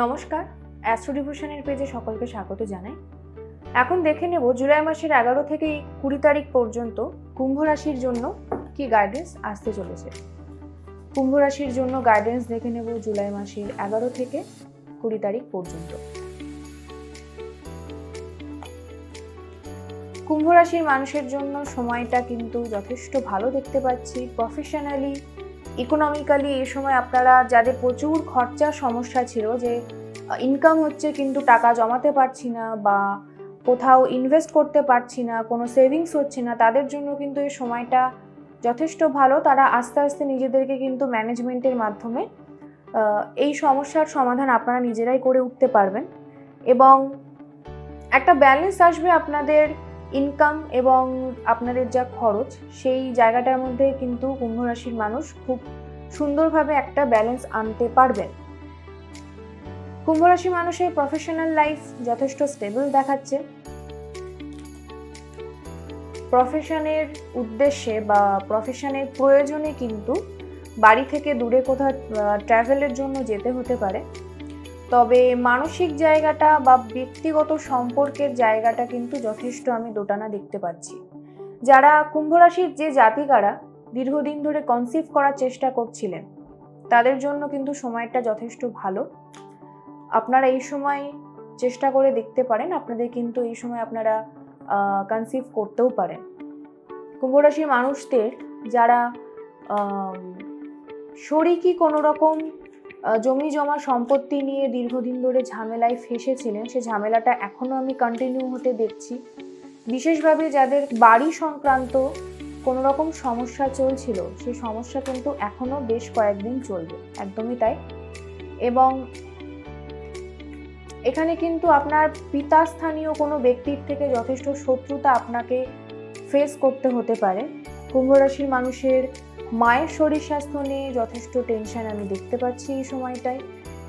নমস্কার, অ্যাস্ট্রো ডিভোশনের পেজে সকলকে স্বাগত জানাই। এখন দেখে নেব জুলাই মাসের 11 থেকে 20 তারিখ পর্যন্ত কুম্ভ রাশির জন্য কি গাইডেন্স আসতে চলেছে। কুম্ভ রাশির জন্য গাইডেন্স দেখে নেব জুলাই মাসের 11 থেকে 20 তারিখ পর্যন্ত। কুম্ভ রাশির মানুষের জন্য সময়টা কিন্তু যথেষ্ট ভালো দেখতে পাচ্ছি। প্রফেশনালি, ইকোনমিক্যালি এই সময় আপনারা যাদের প্রচুর খরচার সমস্যা ছিল, যে ইনকাম হচ্ছে কিন্তু টাকা জমাতে পারছি না বা কোথাও ইনভেস্ট করতে পারছি না, কোনো সেভিংস হচ্ছে না, তাদের জন্য কিন্তু এই সময়টা যথেষ্ট ভালো। তারা আস্তে আস্তে নিজেদেরকে কিন্তু ম্যানেজমেন্টের মাধ্যমে এই সমস্যার সমাধান আপনারা নিজেরাই করে উঠতে পারবেন এবং একটা ব্যালেন্স আসবে আপনাদের ইনকাম এবং আপনাদের যা খরচ, সেই জায়গাটার মধ্যে কিন্তু কুম্ভ রাশির মানুষ খুব সুন্দরভাবে একটা ব্যালেন্স আনতে পারবেন। কুম্ভ রাশির মানুষের প্রফেশনাল লাইফ যথেষ্ট স্টেবল দেখাচ্ছে। প্রফেশনের উদ্দেশ্যে বা প্রফেশনের প্রয়োজনে কিন্তু বাড়ি থেকে দূরে কোথাও ট্রাভেলের জন্য যেতে হতে পারে, তবে মানসিক জায়গাটা বা ব্যক্তিগত সম্পর্কের জায়গাটা কিন্তু যথেষ্ট আমি দোটানা দেখতে পাচ্ছি। যারা কুম্ভ রাশির যে জাতিকারা দীর্ঘদিন ধরে কনসিভ করার চেষ্টা করছিলেন, তাদের জন্য কিন্তু সময়টা যথেষ্ট ভালো। আপনারা এই সময় চেষ্টা করে দেখতে পারেন, আপনাদের কিন্তু এই সময় আপনারা কনসিভ করতেও পারেন। কুম্ভ রাশির মানুষদের যারা শরিকি কোনো রকম জমি জমা সম্পত্তি নিয়ে দীর্ঘদিন ধরে ঝামেলায় ফেসেছিলেন, সে ঝামেলাটা এখনও আমি কন্টিনিউ হতে দেখছি। বিশেষভাবে যাদের বাড়ি সংক্রান্ত কোনো রকম সমস্যা চলছিল, সেই সমস্যা কিন্তু এখনও বেশ কয়েকদিন চলবে, একদমই তাই। এবং এখানে কিন্তু আপনার পিতাস্থানীয় কোনো ব্যক্তির থেকে যথেষ্ট শত্রুতা আপনাকে ফেস করতে হতে পারে। কুম্ভ রাশির মানুষের মায়ের শরীর স্বাস্থ্য নিয়ে যথেষ্ট টেনশন আমি দেখতে পাচ্ছি এই সময়টায়।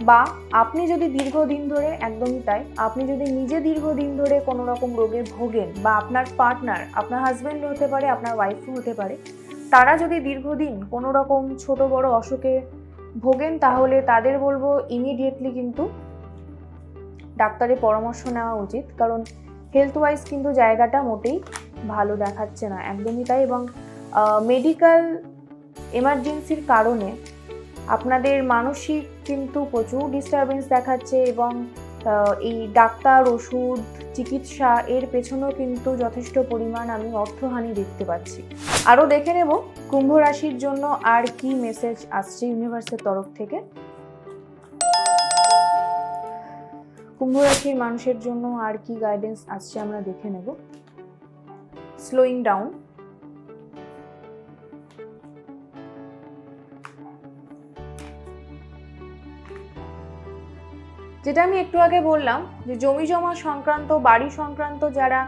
বা আপনি যদি দীর্ঘদিন ধরে, একদমই তাই, আপনি যদি নিজে দীর্ঘদিন ধরে কোনো রকম রোগে ভোগেন বা আপনার পার্টনার, আপনার হাজব্যান্ড হতে পারে, আপনার ওয়াইফও হতে পারে, তারা যদি দীর্ঘদিন কোনো রকম ছোট বড় অসুখে ভোগেন, তাহলে তাদের বলবো ইমিডিয়েটলি কিন্তু ডাক্তারের পরামর্শ নেওয়া উচিত, কারণ হেলথ ওয়াইজ কিন্তু জায়গাটা মোটেই ভালো দেখাচ্ছে না, একদমই তাই। এবং মেডিকেল এমার্জেন্সির কারণে আপনাদের মানসিক কিন্তু প্রচুর ডিস্টারবেন্স দেখাচ্ছে এবং এই ডাক্তার, ওষুধ, চিকিৎসা এর পেছনেও কিন্তু যথেষ্ট পরিমাণ আমি অর্থহানি দেখতে পাচ্ছি। আরও দেখে নেব কুম্ভ রাশির জন্য আর কি মেসেজ আসছে ইউনিভার্সের তরফ থেকে। কুম্ভ রাশির মানুষের জন্য আর কি গাইডেন্স আসছে আমরা দেখে নেব। স্লোয়িং ডাউন, যেটা আমি একটু আগে বললাম যে জমি জমা সংক্রান্ত, বাড়ি সংক্রান্ত যারা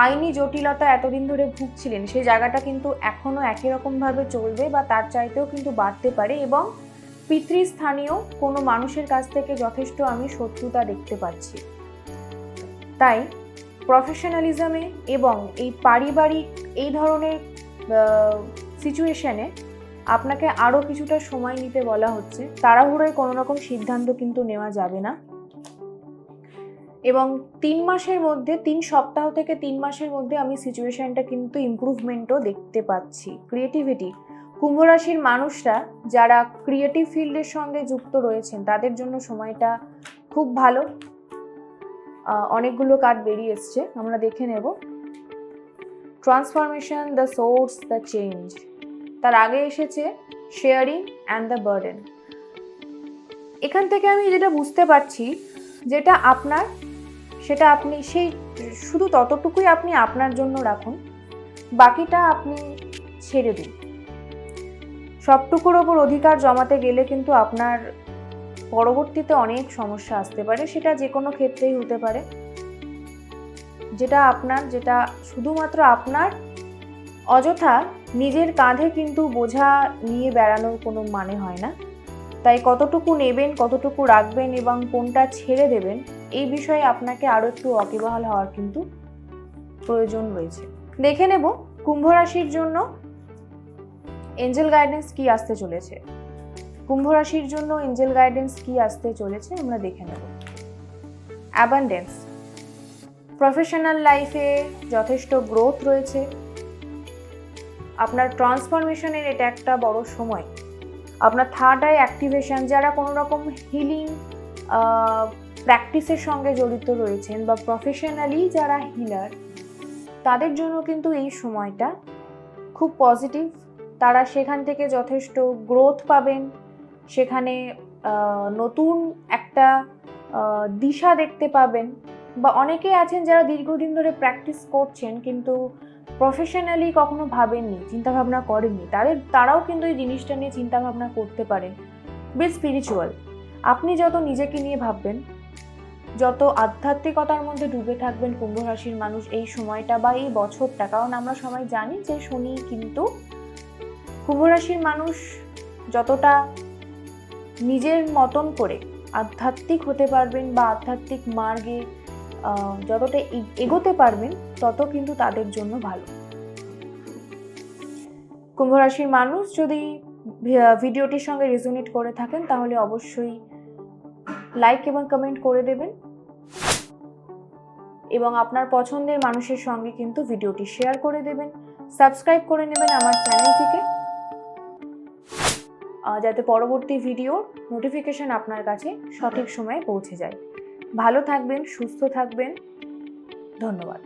আইনি জটিলতা এতদিন ধরে ভুগছিলেন, সেই জায়গাটা কিন্তু এখনো একই রকমভাবে চলবে বা তার চাইতেও কিন্তু বাড়তে পারে। এবং পিতৃস্থানীয় কোনো মানুষের কাছ থেকে যথেষ্ট আমি শত্রুতা দেখতে পাচ্ছি। তাই প্রফেশনালিজমে এবং এই পারিবারিক এই ধরনের সিচুয়েশনে আপনাকে আরও কিছুটা সময় নিতে বলা হচ্ছে। তাড়াহুড়োয় কোনো রকম সিদ্ধান্ত কিন্তু নেওয়া যাবে না। এবং 3 মাসের মধ্যে, 3 সপ্তাহ থেকে 3 মাসের মধ্যে আমি সিচুয়েশনটা কিন্তু ইমপ্রুভমেন্টও দেখতে পাচ্ছি। ক্রিয়েটিভিটি, কুম্ভ রাশির মানুষরা যারা ক্রিয়েটিভ ফিল্ডের সঙ্গে যুক্ত রয়েছেন, তাদের জন্য সময়টা খুব ভালো। অনেকগুলো কার্ড বেরিয়ে এসছে, আমরা দেখে নেব। Transformation, the source, the change. তার আগে এসেছে শেয়ারিং অ্যান্ড দ্য বার্ডেন। এখান থেকে আমি যেটা বুঝতে পারছি, যেটা আপনার সেটা আপনি সেই শুধু ততটুকুই আপনি আপনার জন্য রাখুন, বাকিটা আপনি ছেড়ে দিন। সবটুকুর ওপর অধিকার জমাতে গেলে কিন্তু আপনার পরবর্তীতে অনেক সমস্যা আসতে পারে, সেটা যে কোনো ক্ষেত্রেই হতে পারে। যেটা আপনার, যেটা শুধুমাত্র আপনার, অযথা নিজের কাঁধে কিন্তু বোঝা নিয়ে বেড়ানোর কোনো মানে হয় না। তাই কতটুকু নেবেন, কতটুকু রাখবেন এবং কোনটা ছেড়ে দেবেন, এই বিষয়ে আপনাকে আরও একটু ওয়াকিবহাল হওয়ার কিন্তু প্রয়োজন রয়েছে। দেখে নেব কুম্ভ রাশির জন্য এঞ্জেল গাইডেন্স কি আসতে চলেছে। কুম্ভ রাশির জন্য এঞ্জেল গাইডেন্স কি আসতে চলেছে আমরা দেখে নেব। অ্যাবান্ডেন্স, প্রফেশনাল লাইফে যথেষ্ট গ্রোথ রয়েছে, আপনার ট্রান্সফরমেশনের এটা একটা বড় সময়। আপনার থার্ড আই অ্যাক্টিভেশন, যারা কোনো রকম হিলিং প্র্যাকটিসের সঙ্গে জড়িত রয়েছেন বা প্রফেশনালি যারা হিলার, তাদের জন্য কিন্তু এই সময়টা খুব পজিটিভ। তারা সেখান থেকে যথেষ্ট গ্রোথ পাবেন, সেখানে নতুন একটা দিশা দেখতে পাবেন। বা অনেকেই আছেন যারা দীর্ঘদিন ধরে প্র্যাকটিস করছেন কিন্তু প্রফেশনালি কখনো ভাবেননি, চিন্তাভাবনা করেননি, তারাও কিন্তু এই জিনিসটা নিয়ে চিন্তাভাবনা করতে পারেন। বি স্পিরিচুয়াল, আপনি যত নিজেকে নিয়ে ভাববেন, যত আধ্যাত্মিকতার মধ্যে ডুবে থাকবেন কুম্ভ রাশির মানুষ এই সময়টা বা এই বছরটা, কারণ আমরা সবাই জানি যে শনি কিন্তু কুম্ভ রাশির মানুষ যতটা নিজের মতন করে আধ্যাত্মিক হতে পারবেন বা আধ্যাত্মিক মার্গে যতটা এগোতে পারবেন তত কিন্তু তাদের জন্য ভালো। কুম্ভ রাশির মানুষ যদি ভিডিওটির সঙ্গে রেজোনেট করে থাকেন তাহলে অবশ্যই লাইক এবং কমেন্ট করে দেবেন এবং আপনার পছন্দের মানুষের সঙ্গে কিন্তু ভিডিওটি শেয়ার করে দেবেন। সাবস্ক্রাইব করে নেবেন আমার চ্যানেলটিকে, যাতে পরবর্তী ভিডিওর নোটিফিকেশন আপনার কাছে সঠিক সময়ে পৌঁছে যায়। ভালো থাকবেন, সুস্থ থাকবেন, ধন্যবাদ।